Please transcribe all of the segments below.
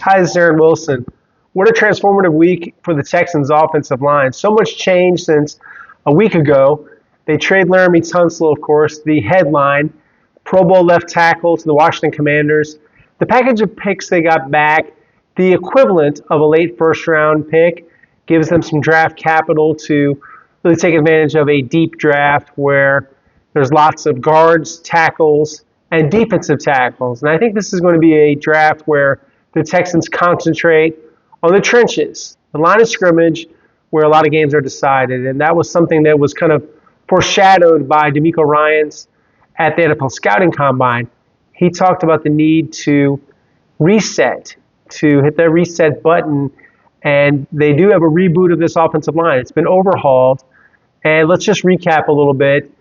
Hi, this is Aaron Wilson. What a transformative week for the Texans' offensive line. So much change since a week ago. They trade Laramie Tunsil, of course, the headline, Pro Bowl left tackle to the Washington Commanders. The package of picks they got back, the equivalent of a late first-round pick, gives them some draft capital to really take advantage of a deep draft where there's lots of guards, tackles, and defensive tackles. And I think this is going to be a draft where the Texans concentrate on the trenches, the line of scrimmage, where a lot of games are decided. And that was something that was kind of foreshadowed by DeMeco Ryans at the NFL Scouting Combine. He talked about the need to reset, to hit that reset button, and they do have a reboot of this offensive line. It's been overhauled. And let's just recap a little bit,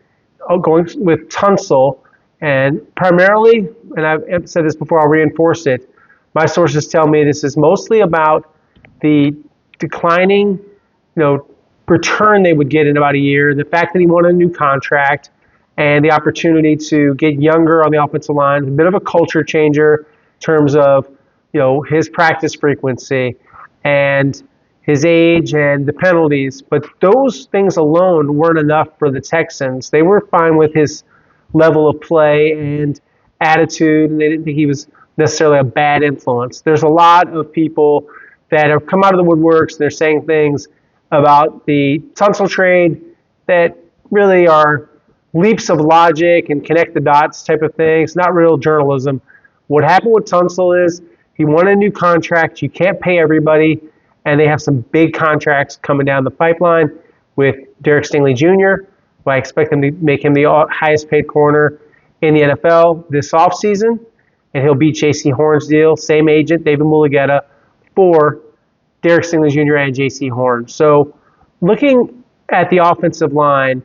going with Tunsil. And primarily, and I've said this before, I'll reinforce it, my sources tell me this is mostly about the declining, return they would get in about a year, the fact that he won a new contract, and the opportunity to get younger on the offensive line, a bit of a culture changer in terms of, his practice frequency and his age and the penalties. But those things alone weren't enough for the Texans. They were fine with his level of play and attitude, and they didn't think he was necessarily a bad influence. There's a lot of people that have come out of the woodworks. They're saying things about the Tunsil trade that really are leaps of logic and connect the dots type of things, not real journalism. What happened with Tunsil is he won a new contract. You can't pay everybody, and they have some big contracts coming down the pipeline with Derek Stingley Jr., who I expect them to make him the highest paid corner in the NFL this offseason. And he'll beat J.C. Horn's deal, same agent, David Mulugeta, for Derek Stingley Jr. and J.C. Horn. So looking at the offensive line,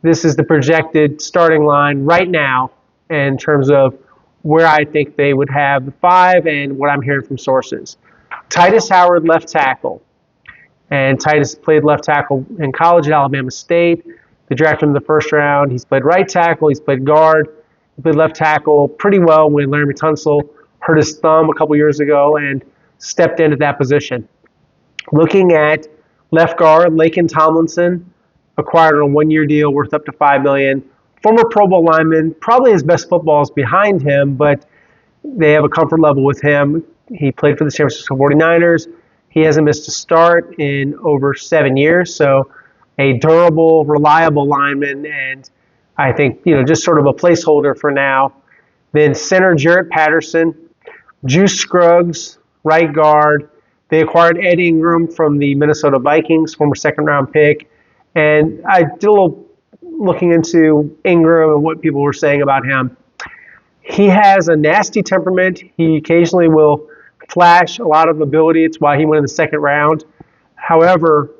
this is the projected starting line right now in terms of where I think they would have the five and what I'm hearing from sources. Titus Howard, left tackle. And Titus played left tackle in college at Alabama State. They drafted him in the first round. He's played right tackle. He's played guard. He played left tackle pretty well when Laramie Tunsil hurt his thumb a couple years ago and stepped into that position. Looking at left guard, Laken Tomlinson, acquired on a one-year deal worth up to $5 million. Former Pro Bowl lineman, probably his best football is behind him, but they have a comfort level with him. He played for the San Francisco 49ers. He hasn't missed a start in over 7 years, so a durable, reliable lineman, and I think, just sort of a placeholder for now. Then center Jarrett Patterson, Juice Scruggs, right guard. They acquired Ed Ingram from the Minnesota Vikings, former second-round pick. And I did a little looking into Ingram and what people were saying about him. He has a nasty temperament. He occasionally will flash a lot of ability. It's why he went in the second round. However,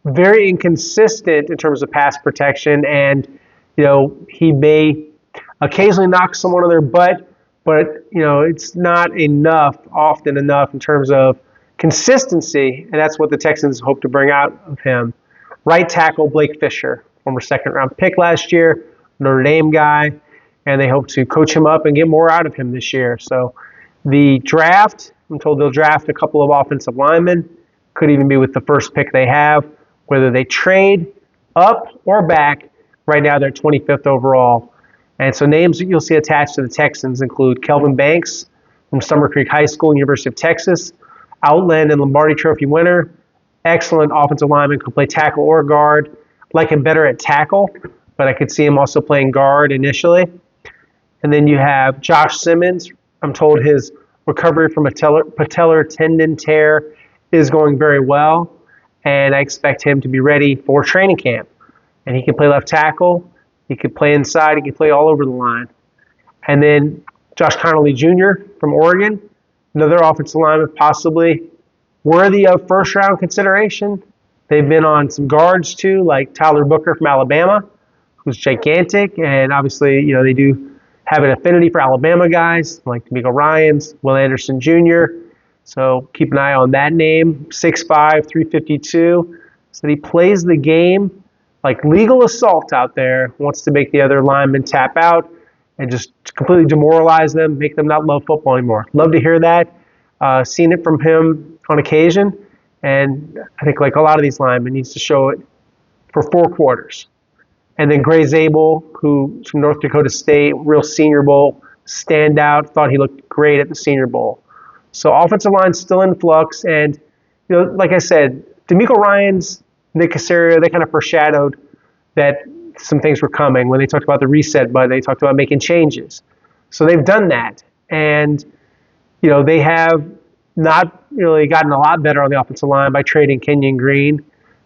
very inconsistent in terms of pass protection, and he may occasionally knock someone on their butt, but it's not often enough in terms of consistency, and that's what the Texans hope to bring out of him. Right tackle Blake Fisher, former second-round pick last year, Notre Dame guy, and they hope to coach him up and get more out of him this year. So the draft, I'm told they'll draft a couple of offensive linemen, could even be with the first pick they have, whether they trade up or back. Right now, they're 25th overall. And so names that you'll see attached to the Texans include Kelvin Banks from Summer Creek High School, University of Texas, Outland and Lombardi Trophy winner, excellent offensive lineman, could play tackle or guard. Like him better at tackle, but I could see him also playing guard initially. And then you have Josh Simmons. I'm told his recovery from a patellar tendon tear is going very well, and I expect him to be ready for training camp. And he can play left tackle, he could play inside, he can play all over the line. And then Josh Connolly Jr. from Oregon, another offensive lineman possibly worthy of first-round consideration. They've been on some guards too, like Tyler Booker from Alabama, who's gigantic, and obviously, they do have an affinity for Alabama guys like DeMeco Ryans, Will Anderson Jr. So keep an eye on that name, 6'5", 352. So he plays the game like legal assault out there, wants to make the other linemen tap out and just completely demoralize them, make them not love football anymore. Love to hear that. Seen it from him on occasion, and I think like a lot of these linemen, needs to show it for 4 quarters. And then Gray Zabel, who's from North Dakota State, real Senior Bowl standout, thought he looked great at the Senior Bowl. So offensive line's still in flux, and like I said, D'Amico Ryans, Nick Caserio, they kind of foreshadowed that some things were coming when they talked about the reset, but they talked about making changes. So they've done that, and they have not really gotten a lot better on the offensive line by trading Kenyon Green,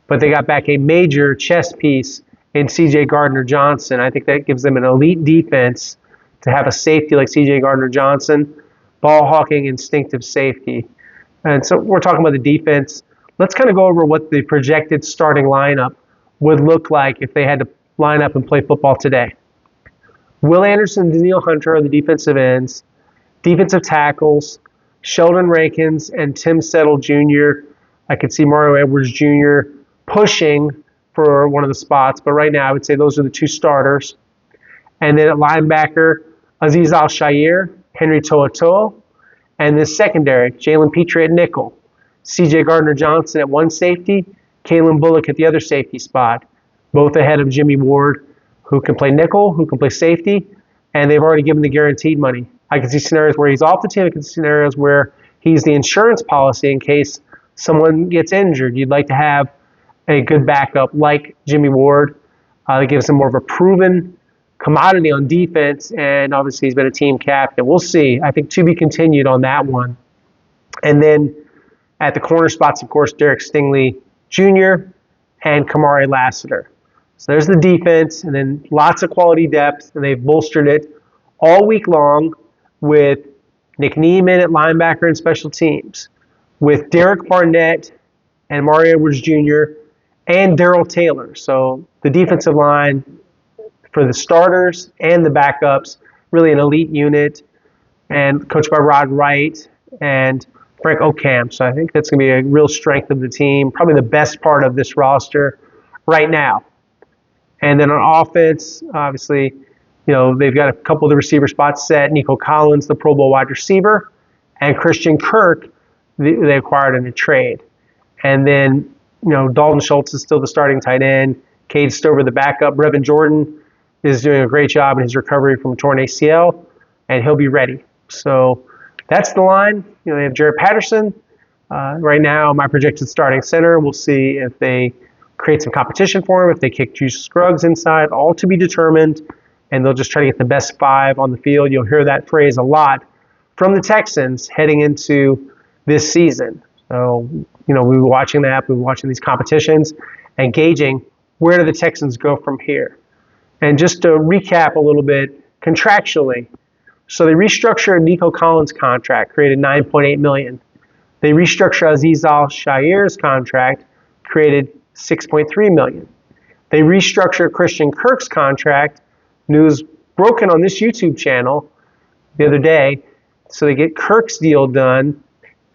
but they got back a major chess piece in C.J. Gardner-Johnson. I think that gives them an elite defense to have a safety like C.J. Gardner-Johnson, ball-hawking, instinctive safety. And so we're talking about the defense. Let's kind of go over what the projected starting lineup would look like if they had to line up and play football today. Will Anderson and Daniil Hunter are the defensive ends. Defensive tackles, Sheldon Rankins and Tim Settle Jr. I could see Mario Edwards Jr. pushing for one of the spots, but right now I would say those are the 2 starters. And then at linebacker, Azeez Al-Shaair, Henry To'oTo'o, and the secondary, Jalen Petrie at nickel, C.J. Gardner-Johnson at one safety, Kalen Bullock at the other safety spot, both ahead of Jimmy Ward, who can play nickel, who can play safety, and they've already given the guaranteed money. I can see scenarios where he's off the team. I can see scenarios where he's the insurance policy in case someone gets injured. You'd like to have a good backup like Jimmy Ward. That gives him more of a proven commodity on defense, and obviously he's been a team captain. We'll see. I think to be continued on that one. And then at the corner spots, of course, Derek Stingley Jr. and Kamari Lassiter. So there's the defense, and then lots of quality depth, and they've bolstered it all week long with Nick Neiman at linebacker and special teams, with Derek Barnett and Mario Edwards Jr. and Darrell Taylor. So the defensive line for the starters and the backups, really an elite unit, and coached by Rod Wright and Frank Ocamp. So I think that's going to be a real strength of the team, probably the best part of this roster right now. And then on offense, obviously, they've got a couple of the receiver spots set. Nico Collins, the Pro Bowl wide receiver, and Christian Kirk, they acquired in a trade. And then, Dalton Schultz is still the starting tight end. Cade Stover, the backup. Brevin Jordan is doing a great job in his recovery from a torn ACL, and he'll be ready. So that's the line. They have Jared Patterson. Right now, my projected starting center. We'll see if they create some competition for him, if they kick Juice Scruggs inside, all to be determined, and they'll just try to get the best 5 on the field. You'll hear that phrase a lot from the Texans heading into this season. So, we'll be watching that. We'll be watching these competitions and gauging where do the Texans go from here. And just to recap a little bit, contractually, so they restructured Nico Collins' contract, created $9.8 million. They restructured Azeez Al-Shaair's contract, created $6.3 million. They restructured Christian Kirk's contract, news broken on this YouTube channel the other day, so they get Kirk's deal done,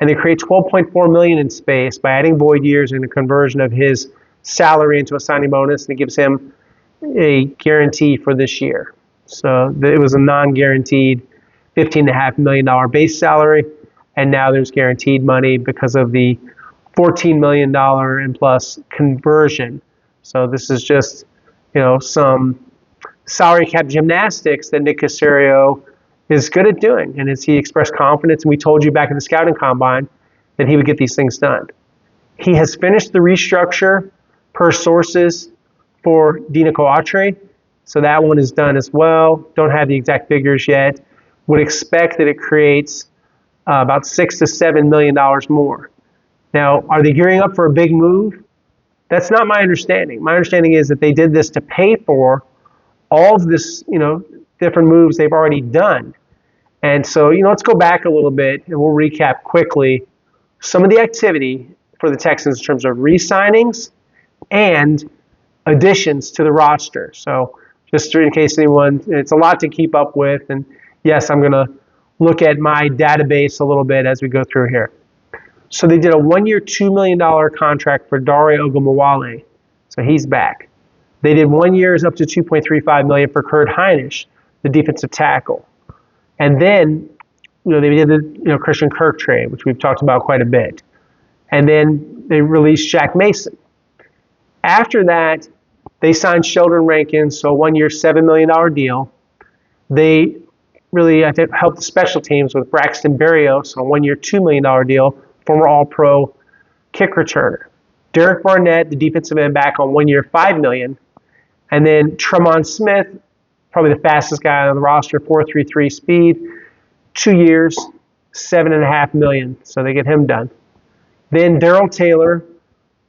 and they create $12.4 million in space by adding void years and a conversion of his salary into a signing bonus, and it gives him a guarantee for this year. So it was a non-guaranteed $15.5 million base salary, and now there's guaranteed money because of the $14 million and plus conversion. So this is just, some salary cap gymnastics that Nick Caserio is good at doing. And as he expressed confidence, and we told you back at the scouting combine that he would get these things done. He has finished the restructure per sources for Dina Coatre. So that one is done as well. Don't have the exact figures yet. Would expect that it creates about $6 to $7 million more. Now, are they gearing up for a big move? That's not my understanding. My understanding is that they did this to pay for all of this, different moves they've already done. And so, let's go back a little bit and we'll recap quickly some of the activity for the Texans in terms of re-signings and additions to the roster. So just in case anyone, it's a lot to keep up with. And yes, I'm going to look at my database a little bit as we go through here. So they did a 1-year, $2 million contract for Dare Ogunbowale. So he's back. They did 1 year up to $2.35 million for Kurt Heinisch, the defensive tackle. And then they did the Christian Kirk trade, which we've talked about quite a bit, and then they released Jack Mason. After that, they signed Sheldon Rankins, so a 1-year, $7 million deal. They really, I think, helped the special teams with Braxton Berrios on a 1-year, $2 million deal, former All-Pro kick returner. Derek Barnett, the defensive end, back on 1 year, $5 million. And then Tremont Smith, probably the fastest guy on the roster, 4.33 speed, 2 years, $7.5 million. So they get him done. Then Darrell Taylor,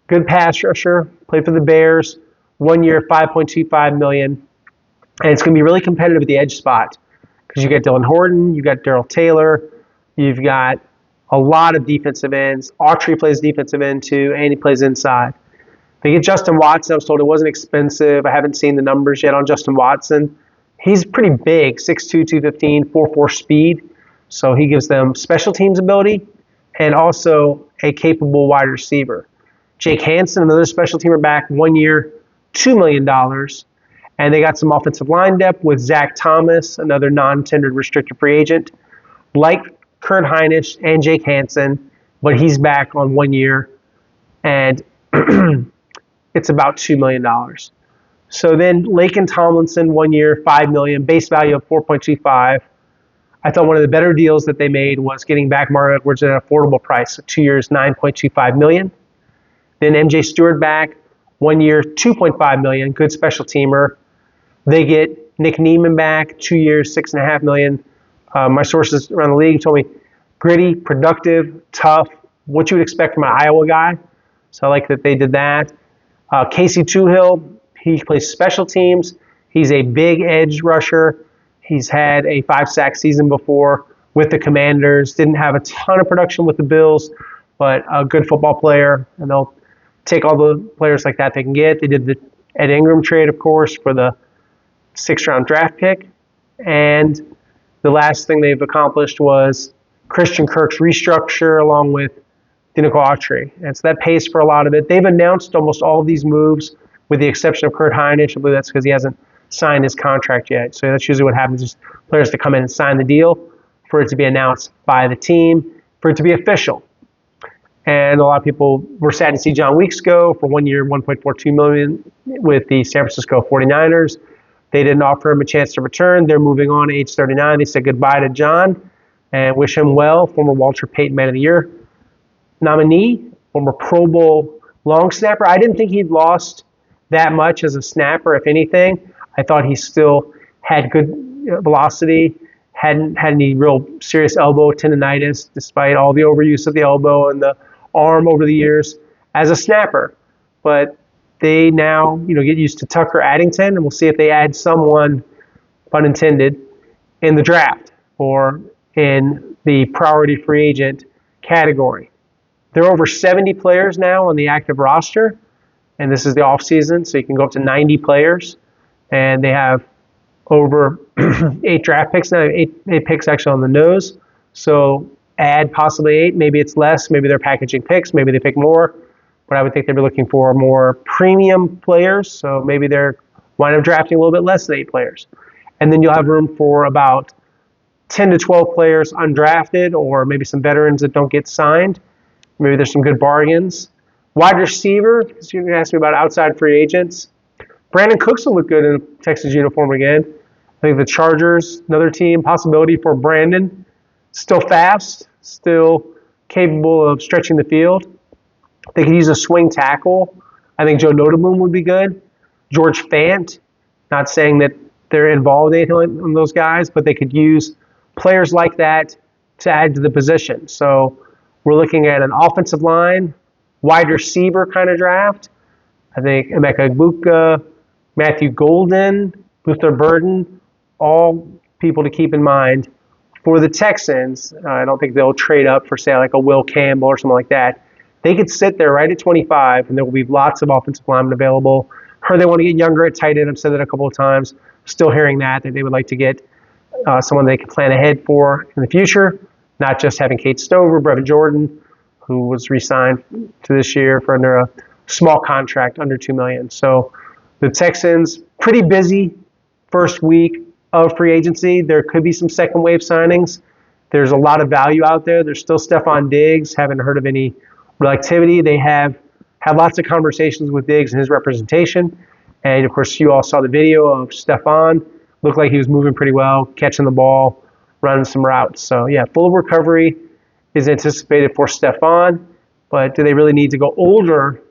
good pass rusher, played for the Bears, 1 year, $5.25 million. And it's going to be really competitive at the edge spot because you got Dylan Horton, you got Darrell Taylor, you've got a lot of defensive ends. Autry plays defensive end too, and he plays inside. They get Justin Watson. I was told it wasn't expensive. I haven't seen the numbers yet on Justin Watson. He's pretty big, 6'2", 215, 4.4 speed. So he gives them special teams ability and also a capable wide receiver. Jake Hansen, another special teamer back, 1 year, $2 million. And they got some offensive line depth with Zach Thomas, another non-tendered restricted free agent. Like Kurt Hinish and Jake Hansen, but he's back on 1 year, and it's about $2 million. So then Laken Tomlinson, 1 year, $5 million, base value of 4.25. I thought one of the better deals that they made was getting back Mario Edwards at an affordable price, so 2 years, $9.25 million. Then MJ Stewart back, 1 year, $2.5 million, good special teamer. They get Nick Neiman back, 2 years, $6.5 million. My sources around the league told me gritty, productive, tough, what you would expect from an Iowa guy. So I like that they did that. Casey Toohill, he plays special teams. He's a big edge rusher. He's had a 5-sack season before with the Commanders. Didn't have a ton of production with the Bills, but a good football player. And they'll take all the players like that they can get. They did the Ed Ingram trade, of course, for the 6th-round draft pick. And the last thing they've accomplished was Christian Kirk's restructure along with Dinoco Autry. And so that pays for a lot of it. They've announced almost all of these moves with the exception of Kurt Hinish. I believe that's because he hasn't signed his contract yet. So that's usually what happens, is players to come in and sign the deal for it to be announced by the team, for it to be official. And a lot of people were sad to see John Weeks go for 1 year, $1.42 million with the San Francisco 49ers. They didn't offer him a chance to return. They're moving on at age 39. They said goodbye to John and wish him well. Former Walter Payton Man of the Year nominee, former Pro Bowl long snapper. I didn't think he'd lost that much as a snapper, if anything. I thought he still had good velocity, hadn't had any real serious elbow tendonitis, despite all the overuse of the elbow and the arm over the years as a snapper. But they now, get used to Tucker Addington, and we'll see if they add someone, pun intended, in the draft or in the priority free agent category. There are over 70 players now on the active roster, and this is the off season, so you can go up to 90 players, and they have over 8 draft picks now, 8 picks actually on the nose. So add possibly 8, maybe it's less, maybe they're packaging picks, maybe they pick more. But I would think they'd be looking for more premium players, so maybe they're wind up drafting a little bit less than 8 players. And then you'll have room for about 10 to 12 players undrafted, or maybe some veterans that don't get signed. Maybe there's some good bargains. Wide receiver, because you're going to ask me about outside free agents. Brandon Cooks will look good in a Texas uniform again. I think the Chargers, another team, possibility for Brandon. Still fast, still capable of stretching the field. They could use a swing tackle. I think Joe Notabloom would be good. George Fant, not saying that they're involved in anything on those guys, but they could use players like that to add to the position. So we're looking at an offensive line, wide receiver kind of draft. I think Emeka Egbuka, Matthew Golden, Luther Burden, all people to keep in mind. For the Texans, I don't think they'll trade up for, say, like a Will Campbell or something like that. They could sit there right at 25, and there will be lots of offensive linemen available. Heard they want to get younger at tight end. I've said that a couple of times. Still hearing that they would like to get someone they can plan ahead for in the future, not just having Kate Stover, Brevin Jordan, who was re-signed to this year for under a small contract, under $2 million. So the Texans, pretty busy first week of free agency. There could be some second wave signings. There's a lot of value out there. There's still Stephon Diggs. Haven't heard of any real activity. They have had lots of conversations with Diggs and his representation. And, of course, you all saw the video of Stephon. Looked like he was moving pretty well, catching the ball, running some routes. So, yeah, full recovery is anticipated for Stephon. But do they really need to go older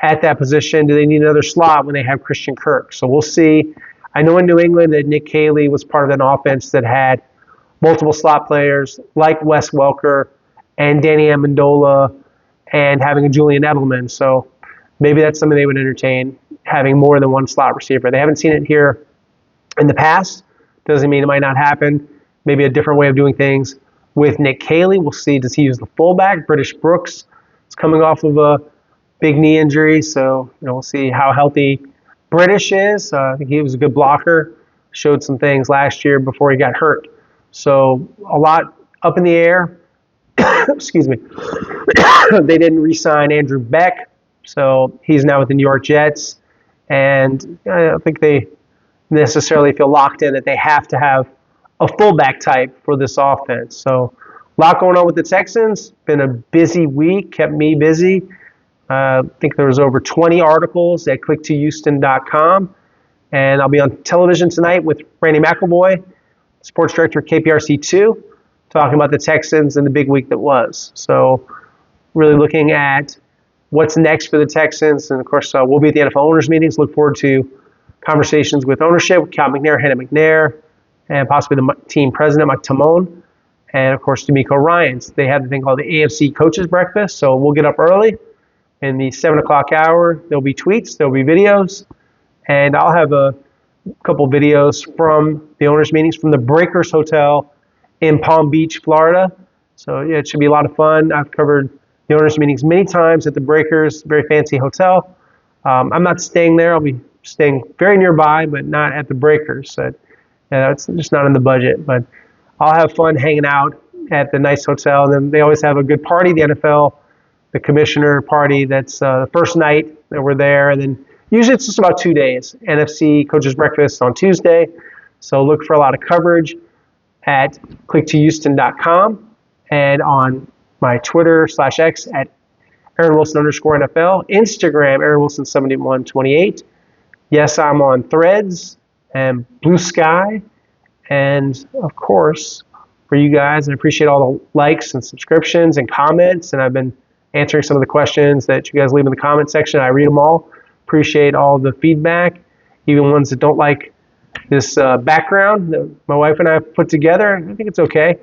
at that position? Do they need another slot when they have Christian Kirk? So we'll see. I know in New England that Nick Caley was part of an offense that had multiple slot players like Wes Welker and Danny Amendola and having a Julian Edelman. So maybe that's something they would entertain, having more than one slot receiver. They haven't seen it here in the past. Doesn't mean it might not happen. Maybe a different way of doing things. With Nick Caley, we'll see, does he use the fullback? British Brooks is coming off of a big knee injury, so we'll see how healthy British is. I think he was a good blocker, showed some things last year before he got hurt. So a lot up in the air. Excuse me. They didn't re-sign Andrew Beck, so he's now with the New York Jets. And I don't think they necessarily feel locked in that they have to have a fullback type for this offense. So a lot going on with the Texans. Been a busy week, kept me busy. I think there was over 20 articles at click2houston.com. And I'll be on television tonight with Randy McElvoy, sports director at KPRC2, talking about the Texans and the big week that was. So really looking at what's next for the Texans. And, of course, we'll be at the NFL owners' meetings. Look forward to conversations with ownership, with Cal McNair, Hannah McNair, and possibly the team president, Mike Timone, and, of course, D'Amico Ryans. They have the thing called the AFC Coaches Breakfast, so we'll get up early. In the 7 o'clock hour, there'll be tweets, there'll be videos, and I'll have a couple videos from the owners' meetings from the Breakers Hotel in Palm Beach, Florida. So, yeah, it should be a lot of fun. I've covered the owners' meetings many times at the Breakers, very fancy hotel. I'm not staying there. I'll be staying very nearby, but not at the Breakers. So, yeah, it's just not in the budget. But I'll have fun hanging out at the nice hotel. And then they always have a good party, the NFL, the commissioner party. That's the first night that we're there. And then usually it's just about 2 days. NFC Coaches Breakfast on Tuesday. So look for a lot of coverage at click2houston.com and on my Twitter/X at Aaron_Wilson_NFL, Instagram, AaronWilson7128. Yes, I'm on Threads and Blue Sky. And, of course, for you guys, I appreciate all the likes and subscriptions and comments. And I've been answering some of the questions that you guys leave in the comment section. I read them all. Appreciate all the feedback, even ones that don't like this background that my wife and I have put together. I think it's okay.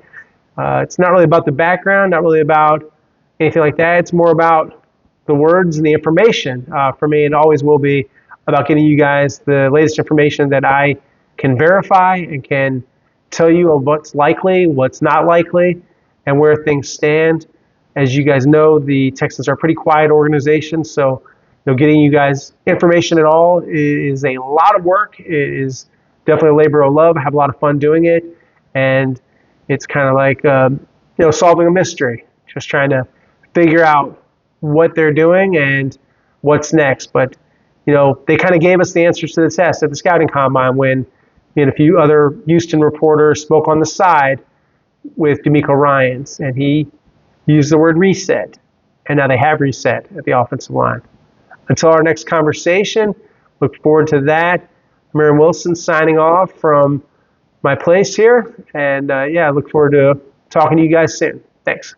It's not really about the background, not really about anything like that. It's more about the words and the information. For me, it always will be about getting you guys the latest information that I can verify and can tell you of what's likely, what's not likely, and where things stand. As you guys know, the Texans are a pretty quiet organization, so getting you guys information at all is a lot of work. It is definitely a labor of love. I have a lot of fun doing it, and it's kind of like solving a mystery, just trying to figure out what they're doing and what's next. But they kind of gave us the answers to the test at the scouting combine when a few other Houston reporters spoke on the side with D'Amico Ryans, and he used the word reset, and now they have reset at the offensive line. Until our next conversation, look forward to that. I'm Aaron Wilson signing off from my place here, and look forward to talking to you guys soon. Thanks.